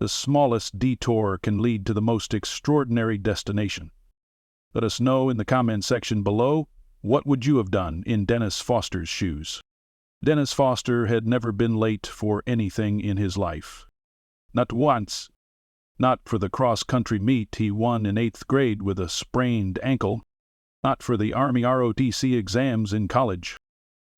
The smallest detour can lead to the most extraordinary destination. Let us know in the comment section below, what would you have done in Dennis Foster's shoes? Dennis Foster had never been late for anything in his life. Not once. Not for the cross-country meet he won in 8th grade with a sprained ankle. Not for the Army ROTC exams in college.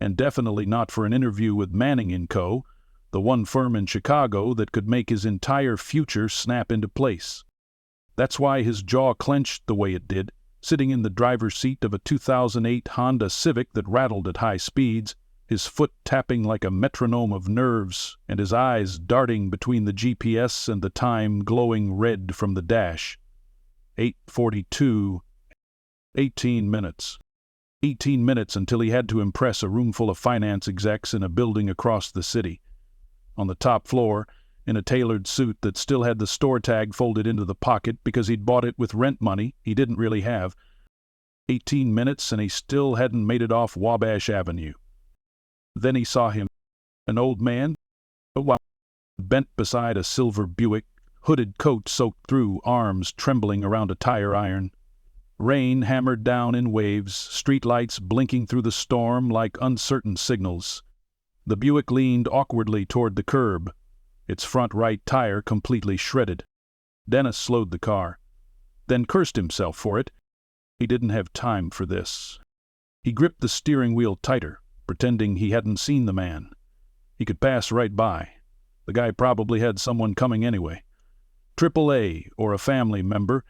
And definitely not for an interview with Manning & Co., the one firm in Chicago that could make his entire future snap into place. That's why his jaw clenched the way it did, sitting in the driver's seat of a 2008 Honda Civic that rattled at high speeds, his foot tapping like a metronome of nerves, and his eyes darting between the GPS and the time glowing red from the dash. 8:42. 18 minutes. 18 minutes until he had to impress a roomful of finance execs in a building across the city. On the top floor, in a tailored suit that still had the store tag folded into the pocket because he'd bought it with rent money he didn't really have. 18 minutes and he still hadn't made it off Wabash Avenue. Then he saw him, an old man, bent beside a silver Buick, hooded coat soaked through, arms trembling around a tire iron. Rain hammered down in waves, streetlights blinking through the storm like uncertain signals. The Buick leaned awkwardly toward the curb, its front right tire completely shredded. Dennis slowed the car, then cursed himself for it. He didn't have time for this. He gripped the steering wheel tighter, pretending he hadn't seen the man. He could pass right by. The guy probably had someone coming anyway. AAA or a family member.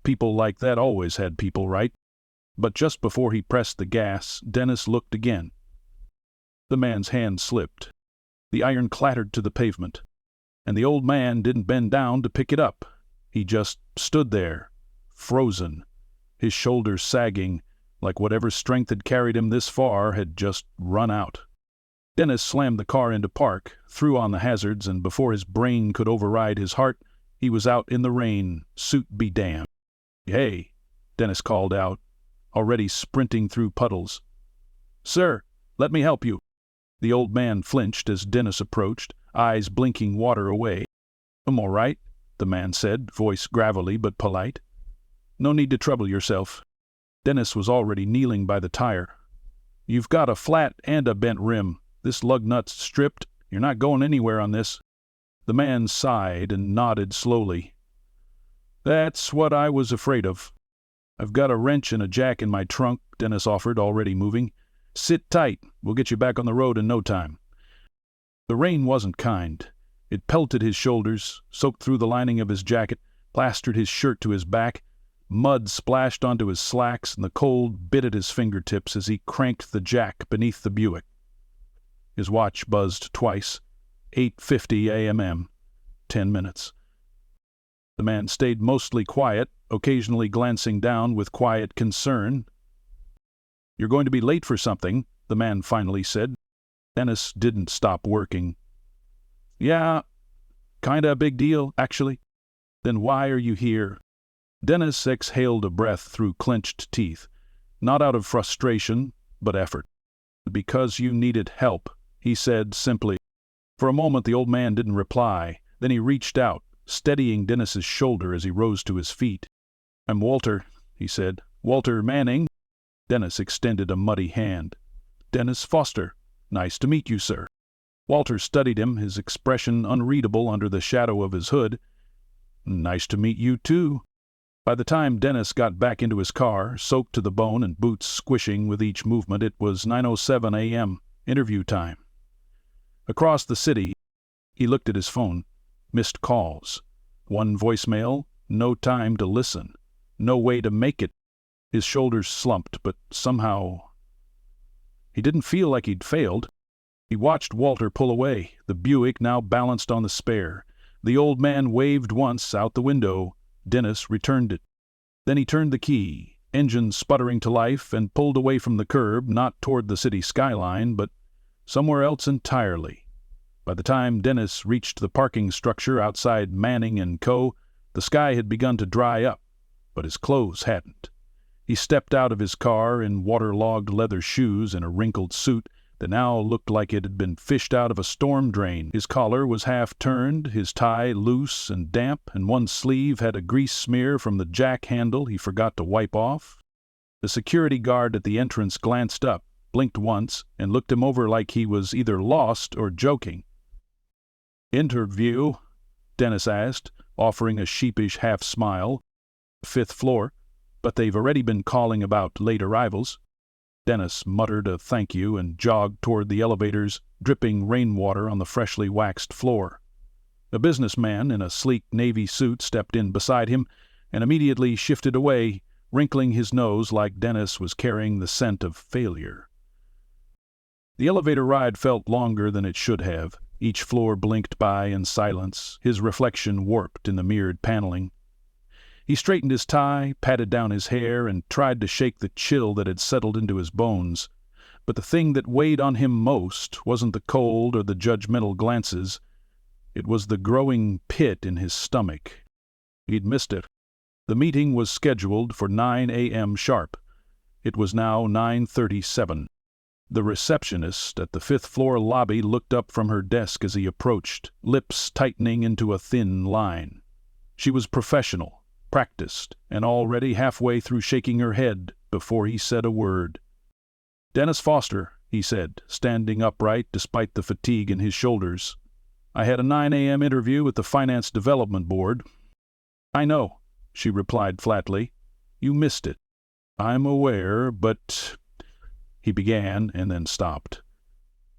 People like that always had people, right? But just before he pressed the gas, Dennis looked again. The man's hand slipped. The iron clattered to the pavement. And the old man didn't bend down to pick it up. He just stood there, frozen, his shoulders sagging, like whatever strength had carried him this far had just run out. Dennis slammed the car into park, threw on the hazards, and before his brain could override his heart, he was out in the rain, suit be damned. "Hey," Dennis called out, already sprinting through puddles. "Sir, let me help you." The old man flinched as Dennis approached, eyes blinking water away. "I'm all right," the man said, voice gravelly but polite. "No need to trouble yourself." Dennis was already kneeling by the tire. "You've got a flat and a bent rim. This lug nut's stripped. You're not going anywhere on this." The man sighed and nodded slowly. "That's what I was afraid of." "I've got a wrench and a jack in my trunk," Dennis offered, already moving. "Sit tight. We'll get you back on the road in no time." The rain wasn't kind. It pelted his shoulders, soaked through the lining of his jacket, plastered his shirt to his back. Mud splashed onto his slacks, and the cold bit at his fingertips as he cranked the jack beneath the Buick. His watch buzzed twice. 8:50 a.m. 10 minutes. The man stayed mostly quiet, occasionally glancing down with quiet concern. "You're going to be late for something," the man finally said. Dennis didn't stop working. "Yeah, kinda a big deal, actually." "Then why are you here?" Dennis exhaled a breath through clenched teeth, not out of frustration, but effort. "Because you needed help," he said simply. For a moment the old man didn't reply. Then he reached out, steadying Dennis's shoulder as he rose to his feet. "I'm Walter," he said. "Walter Manning." Dennis extended a muddy hand. "Dennis Foster. Nice to meet you, sir." Walter studied him, his expression unreadable under the shadow of his hood. "Nice to meet you, too." By the time Dennis got back into his car, soaked to the bone and boots squishing with each movement, it was 9:07 a.m., interview time. Across the city, he looked at his phone. Missed calls. One voicemail, no time to listen. No way to make it. His shoulders slumped, but somehow he didn't feel like he'd failed. He watched Walter pull away, the Buick now balanced on the spare. The old man waved once out the window. Dennis returned it. Then he turned the key, engine sputtering to life, and pulled away from the curb, not toward the city skyline, but somewhere else entirely. By the time Dennis reached the parking structure outside Manning & Co., the sky had begun to dry up, but his clothes hadn't. He stepped out of his car in waterlogged leather shoes and a wrinkled suit, that now looked like it had been fished out of a storm drain. His collar was half turned, his tie loose and damp, and one sleeve had a grease smear from the jack handle he forgot to wipe off. The security guard at the entrance glanced up, blinked once, and looked him over like he was either lost or joking. "Interview?" Dennis asked, offering a sheepish half-smile. "Fifth floor, but they've already been calling about late arrivals." Dennis muttered a thank you and jogged toward the elevators, dripping rainwater on the freshly waxed floor. A businessman in a sleek navy suit stepped in beside him and immediately shifted away, wrinkling his nose like Dennis was carrying the scent of failure. The elevator ride felt longer than it should have. Each floor blinked by in silence, his reflection warped in the mirrored paneling. He straightened his tie, patted down his hair, and tried to shake the chill that had settled into his bones. But the thing that weighed on him most wasn't the cold or the judgmental glances. It was the growing pit in his stomach. He'd missed it. The meeting was scheduled for 9 a.m. sharp. It was now 9:37. The receptionist at the fifth-floor lobby looked up from her desk as he approached, lips tightening into a thin line. She was professional, practiced, and already halfway through shaking her head before he said a word. "Dennis Foster," he said, standing upright despite the fatigue in his shoulders. "I had a 9 a.m. interview with the Finance Development Board." "I know," she replied flatly. "You missed it." "I'm aware, but—" he began and then stopped.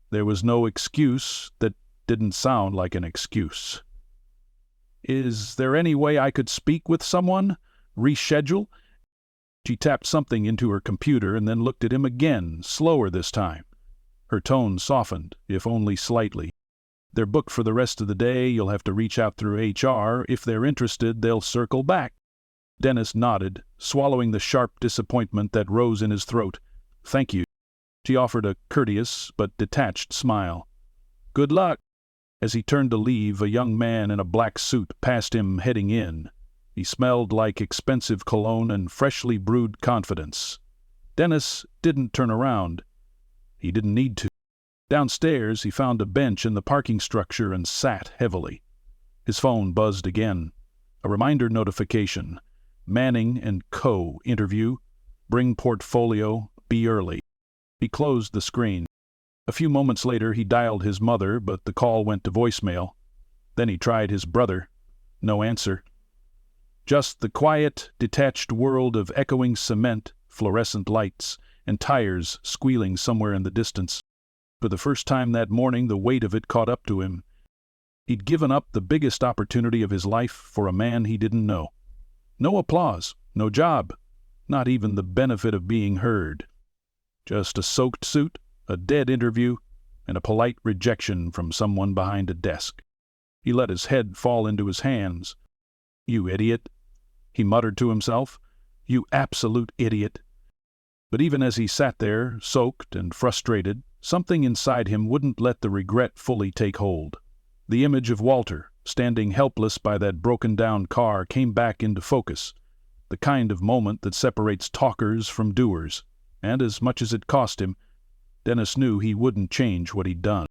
There was no excuse that didn't sound like an excuse. "Is there any way I could speak with someone? Reschedule?" She tapped something into her computer and then looked at him again, slower this time. Her tone softened, if only slightly. "They're booked for the rest of the day. You'll have to reach out through HR. If they're interested, they'll circle back." Dennis nodded, swallowing the sharp disappointment that rose in his throat. "Thank you." She offered a courteous but detached smile. "Good luck." As he turned to leave, a young man in a black suit passed him heading in. He smelled like expensive cologne and freshly brewed confidence. Dennis didn't turn around. He didn't need to. Downstairs, he found a bench in the parking structure and sat heavily. His phone buzzed again. A reminder notification. Manning and Co. interview. Bring portfolio. Be early. He closed the screen. A few moments later, he dialed his mother, but the call went to voicemail. Then he tried his brother. No answer. Just the quiet, detached world of echoing cement, fluorescent lights, and tires squealing somewhere in the distance. For the first time that morning, the weight of it caught up to him. He'd given up the biggest opportunity of his life for a man he didn't know. No applause, no job, not even the benefit of being heard. Just a soaked suit, a dead interview, and a polite rejection from someone behind a desk. He let his head fall into his hands. "You idiot," he muttered to himself. "You absolute idiot." But even as he sat there, soaked and frustrated, something inside him wouldn't let the regret fully take hold. The image of Walter, standing helpless by that broken-down car, came back into focus, the kind of moment that separates talkers from doers. And as much as it cost him, Dennis knew he wouldn't change what he'd done.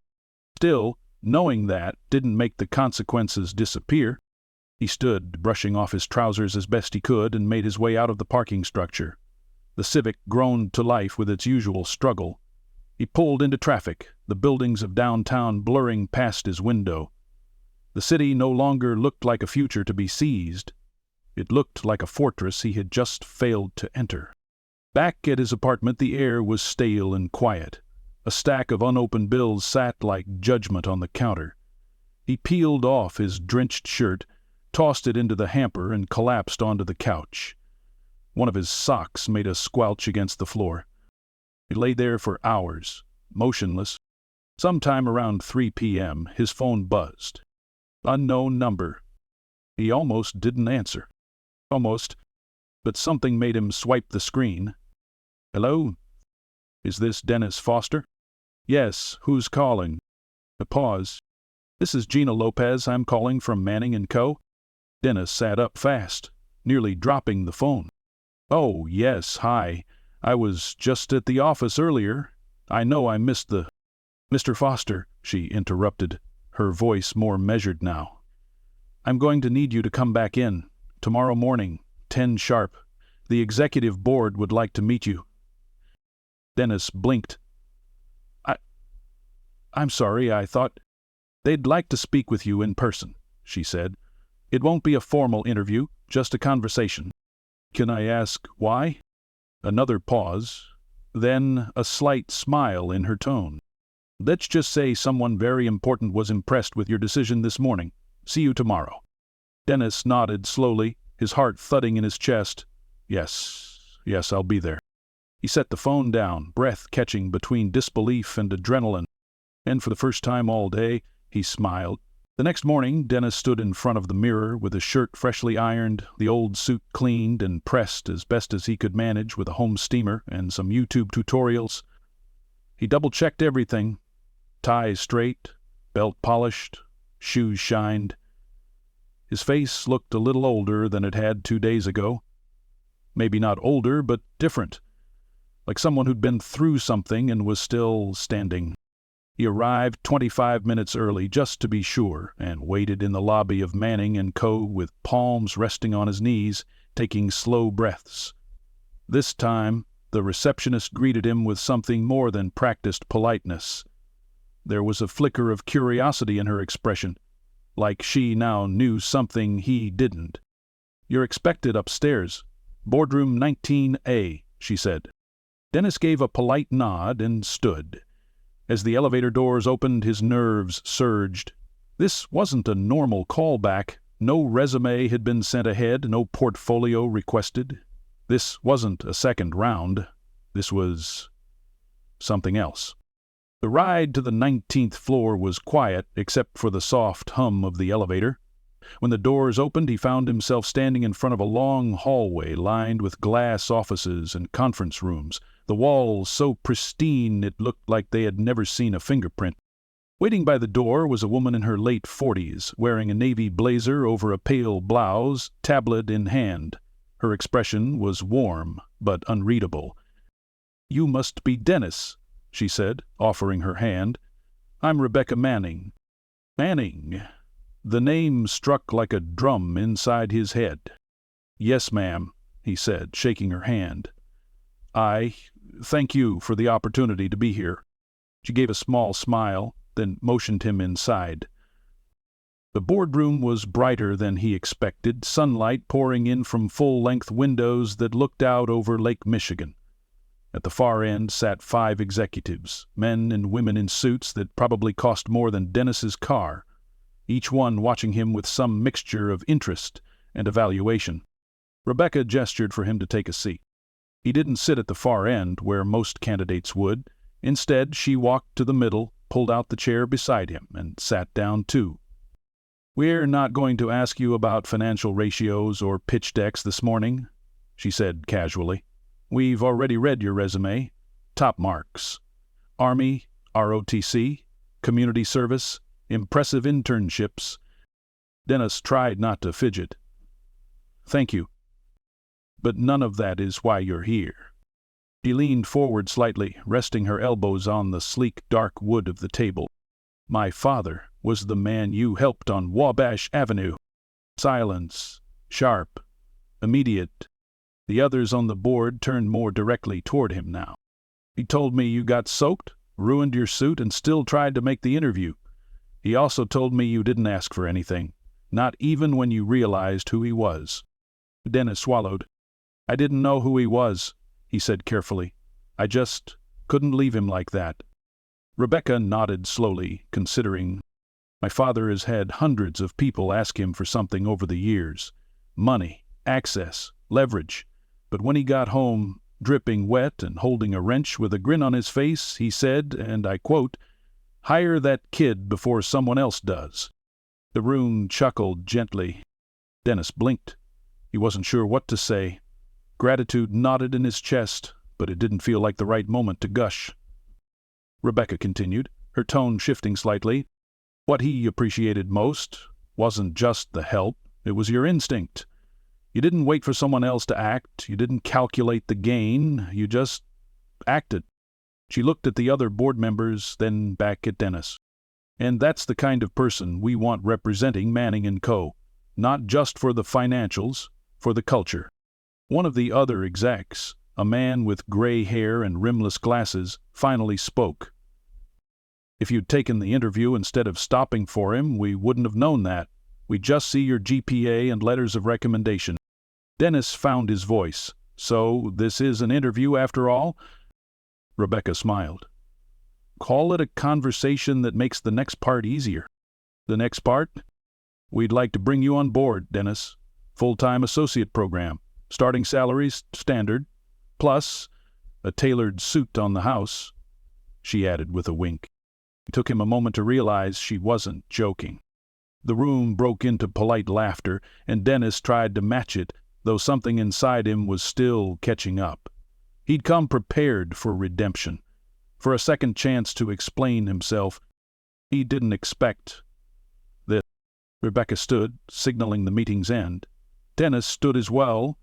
Still, knowing that didn't make the consequences disappear. He stood, brushing off his trousers as best he could, and made his way out of the parking structure. The Civic groaned to life with its usual struggle. He pulled into traffic, the buildings of downtown blurring past his window. The city no longer looked like a future to be seized. It looked like a fortress he had just failed to enter. Back at his apartment, the air was stale and quiet. A stack of unopened bills sat like judgment on the counter. He peeled off his drenched shirt, tossed it into the hamper, and collapsed onto the couch. One of his socks made a squelch against the floor. He lay there for hours, motionless. Sometime around 3 p.m., his phone buzzed. Unknown number. He almost didn't answer. Almost. But something made him swipe the screen. "Hello? Is this Dennis Foster?" "Yes, who's calling?" A pause. "This is Gina Lopez. I'm calling from Manning and Co." Dennis sat up fast, nearly dropping the phone. "Oh, yes, hi. I was just at the office earlier. I know I missed the Mr. Foster, she interrupted, her voice more measured now. I'm going to need you to come back in. Tomorrow morning, 10 sharp. The executive board would like to meet you. Dennis blinked. I'm sorry, I thought they'd like to speak with you in person, she said. It won't be a formal interview, just a conversation. Can I ask why? Another pause, then a slight smile in her tone. Let's just say someone very important was impressed with your decision this morning. See you tomorrow. Dennis nodded slowly, his heart thudding in his chest. Yes, I'll be there. He set the phone down, breath catching between disbelief and adrenaline. And for the first time all day, he smiled. The next morning, Dennis stood in front of the mirror with his shirt freshly ironed, the old suit cleaned and pressed as best as he could manage with a home steamer and some YouTube tutorials. He double-checked everything. Tie straight, belt polished, shoes shined. His face looked a little older than it had 2 days ago. Maybe not older, but different. Like someone who'd been through something and was still standing. He arrived 25 minutes early just to be sure, and waited in the lobby of Manning & Co. with palms resting on his knees, taking slow breaths. This time, the receptionist greeted him with something more than practiced politeness. There was a flicker of curiosity in her expression, like she now knew something he didn't. You're expected upstairs. Boardroom 19A, she said. Dennis gave a polite nod and stood. As the elevator doors opened, his nerves surged. This wasn't a normal callback. No resume had been sent ahead, no portfolio requested. This wasn't a second round. This was something else. The ride to the 19th floor was quiet, except for the soft hum of the elevator. When the doors opened, he found himself standing in front of a long hallway lined with glass offices and conference rooms, the walls so pristine it looked like they had never seen a fingerprint. Waiting by the door was a woman in her late 40s, wearing a navy blazer over a pale blouse, tablet in hand. Her expression was warm, but unreadable. "You must be Dennis," she said, offering her hand. "I'm Rebecca Manning." Manning. The name struck like a drum inside his head. "Yes, ma'am," he said, shaking her hand. Thank you for the opportunity to be here." She gave a small smile, then motioned him inside. The boardroom was brighter than he expected, sunlight pouring in from full-length windows that looked out over Lake Michigan. At the far end sat 5 executives, men and women in suits that probably cost more than Dennis's car, each one watching him with some mixture of interest and evaluation. Rebecca gestured for him to take a seat. He didn't sit at the far end, where most candidates would. Instead, she walked to the middle, pulled out the chair beside him, and sat down too. "We're not going to ask you about financial ratios or pitch decks this morning," she said casually. "We've already read your resume. Top marks. Army, ROTC, community service, impressive internships." Dennis tried not to fidget. "Thank you. But none of that is why you're here." She leaned forward slightly, resting her elbows on the sleek dark wood of the table. "My father was the man you helped on Wabash Avenue." Silence. Sharp. Immediate. The others on the board turned more directly toward him now. "He told me you got soaked, ruined your suit, and still tried to make the interview. He also told me you didn't ask for anything, not even when you realized who he was." Dennis swallowed. "I didn't know who he was," he said carefully. "I just couldn't leave him like that." Rebecca nodded slowly, considering. "My father has had hundreds of people ask him for something over the years. Money, access, leverage. But when he got home, dripping wet and holding a wrench with a grin on his face, he said, and I quote, 'Hire that kid before someone else does.'" The room chuckled gently. Dennis blinked. He wasn't sure what to say. Gratitude knotted in his chest, but it didn't feel like the right moment to gush. Rebecca continued, her tone shifting slightly. "What he appreciated most wasn't just the help, it was your instinct. You didn't wait for someone else to act, you didn't calculate the gain, you just acted. She looked at the other board members, then back at Dennis. "And that's the kind of person we want representing Manning & Co. Not just for the financials, for the culture." One of the other execs, a man with gray hair and rimless glasses, finally spoke. "If you'd taken the interview instead of stopping for him, we wouldn't have known that. We just see your GPA and letters of recommendation." Dennis found his voice. "So this is an interview after all?" Rebecca smiled. "Call it a conversation that makes the next part easier." "The next part? We'd like to bring you on board, Dennis. Full-time associate program. Starting salaries, standard. Plus, a tailored suit on the house," she added with a wink. It took him a moment to realize she wasn't joking. The room broke into polite laughter, and Dennis tried to match it, though something inside him was still catching up. He'd come prepared for redemption, for a second chance to explain himself. He didn't expect this. Rebecca stood, signaling the meeting's end. Dennis stood as well.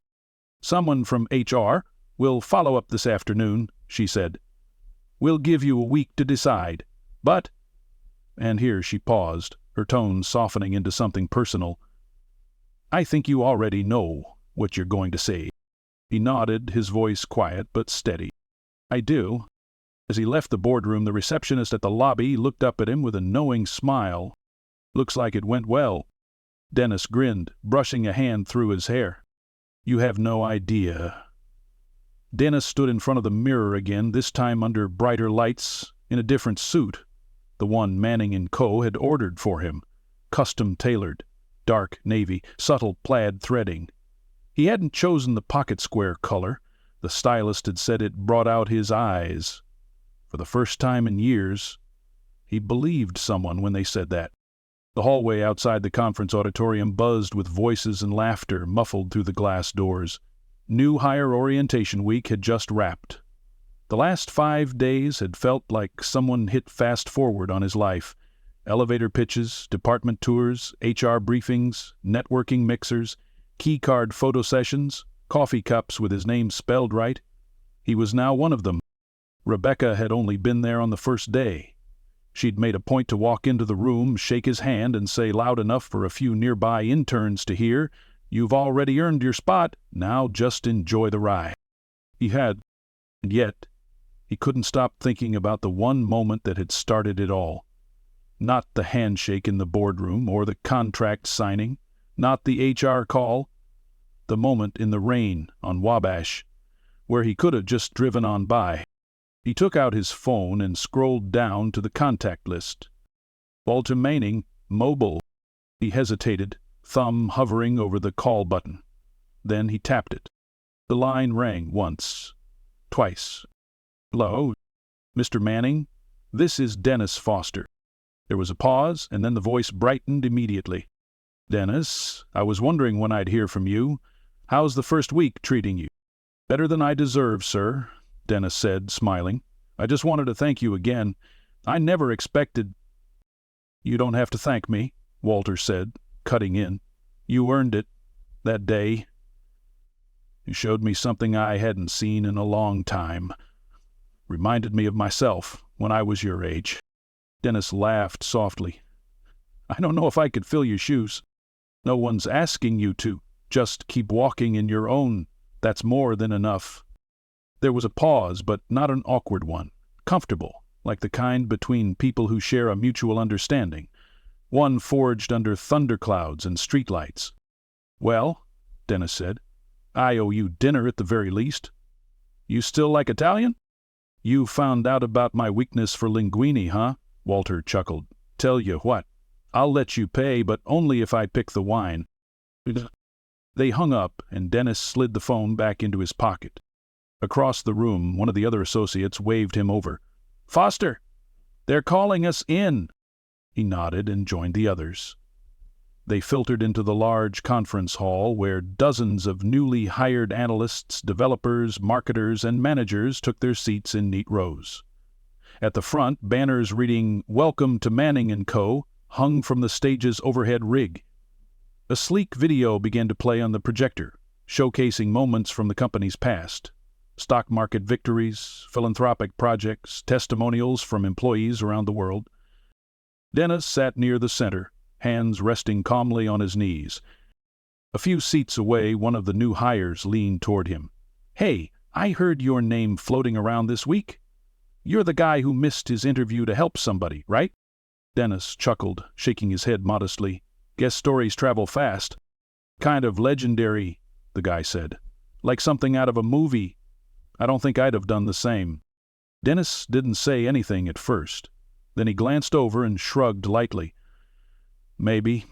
"Someone from HR will follow up this afternoon," she said. "We'll give you a week to decide. But," and here she paused, her tone softening into something personal, "I think you already know what you're going to say." He nodded, his voice quiet but steady. "I do." As he left the boardroom, the receptionist at the lobby looked up at him with a knowing smile. "Looks like it went well." Dennis grinned, brushing a hand through his hair. "You have no idea." Dennis stood in front of the mirror again, this time under brighter lights, in a different suit, the one Manning & Co. had ordered for him, custom-tailored, dark navy, subtle plaid threading. He hadn't chosen the pocket-square color. The stylist had said it brought out his eyes. For the first time in years, he believed someone when they said that. The hallway outside the conference auditorium buzzed with voices and laughter muffled through the glass doors. New Hire Orientation Week had just wrapped. The last 5 days had felt like someone hit fast forward on his life. Elevator pitches, department tours, HR briefings, networking mixers, keycard photo sessions, coffee cups with his name spelled right. He was now one of them. Rebecca had only been there on the first day. She'd made a point to walk into the room, shake his hand, and say loud enough for a few nearby interns to hear, "You've already earned your spot, now just enjoy the ride." He had, and yet he couldn't stop thinking about the one moment that had started it all. Not the handshake in the boardroom or the contract signing, not the HR call, the moment in the rain on Wabash, where he could have just driven on by. He took out his phone and scrolled down to the contact list. Walter Manning, mobile. He hesitated, thumb hovering over the call button. Then he tapped it. The line rang once, twice. "Hello, Mr. Manning? This is Dennis Foster." There was a pause, and then the voice brightened immediately. "Dennis, I was wondering when I'd hear from you. How's the first week treating you?" "Better than I deserve, sir," Dennis said, smiling. "I just wanted to thank you again. I never expected—" "You don't have to thank me," Walter said, cutting in. "You earned it, that day. You showed me something I hadn't seen in a long time. Reminded me of myself when I was your age." Dennis laughed softly. "I don't know if I could fill your shoes. No one's asking you to. Just keep walking in your own. That's more than enough." There was a pause, but not an awkward one. Comfortable, like the kind between people who share a mutual understanding. One forged under thunderclouds and streetlights. "Well," Dennis said, "I owe you dinner at the very least. You still like Italian?" "You found out about my weakness for linguine, huh?" Walter chuckled. "Tell you what, I'll let you pay, but only if I pick the wine." They hung up, and Dennis slid the phone back into his pocket. Across the room, one of the other associates waved him over. "Foster, they're calling us in." He nodded and joined the others. They filtered into the large conference hall where dozens of newly hired analysts, developers, marketers, and managers took their seats in neat rows. At the front, banners reading "Welcome to Manning & Co." hung from the stage's overhead rig. A sleek video began to play on the projector, showcasing moments from the company's past. stock market victories, philanthropic projects, testimonials from employees around the world. Dennis sat near the center, hands resting calmly on his knees. A few seats away, one of the new hires leaned toward him. "Hey, I heard your name floating around this week. You're the guy who missed his interview to help somebody, right?" Dennis chuckled, shaking his head modestly. "Guess stories travel fast." "Kind of legendary," the guy said. "Like something out of a movie. I don't think I'd have done the same." Dennis didn't say anything at first. Then he glanced over and shrugged lightly. "Maybe.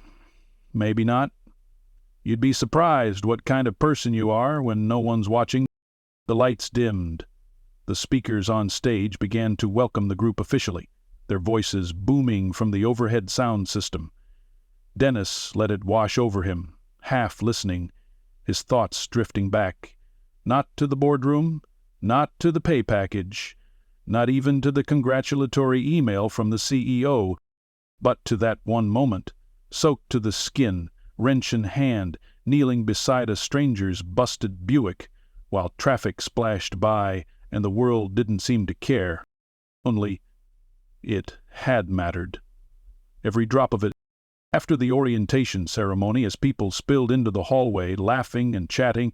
Maybe not. You'd be surprised what kind of person you are when no one's watching." The lights dimmed. The speakers on stage began to welcome the group officially, their voices booming from the overhead sound system. Dennis let it wash over him, half listening, his thoughts drifting back, not to the boardroom, not to the pay package, not even to the congratulatory email from the CEO, but to that one moment, soaked to the skin, wrench in hand, kneeling beside a stranger's busted Buick, while traffic splashed by and the world didn't seem to care. Only it had mattered. Every drop of it. After the orientation ceremony, as people spilled into the hallway, laughing and chatting,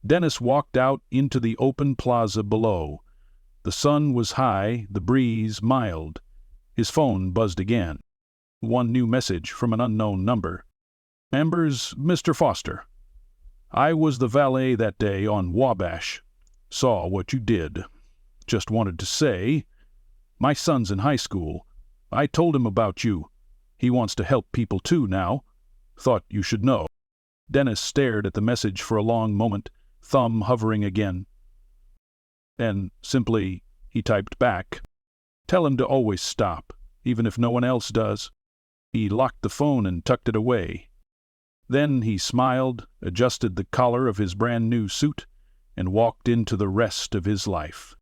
Dennis walked out into the open plaza below. The sun was high, the breeze mild. His phone buzzed again. One new message from an unknown number. "Members, Mr. Foster. I was the valet that day on Wabash. Saw what you did. Just wanted to say, my son's in high school. I told him about you. He wants to help people too now. Thought you should know." Dennis stared at the message for a long moment, thumb hovering again. Then, simply, he typed back, "Tell him to always stop, even if no one else does." He locked the phone and tucked it away. Then he smiled, adjusted the collar of his brand-new suit, and walked into the rest of his life.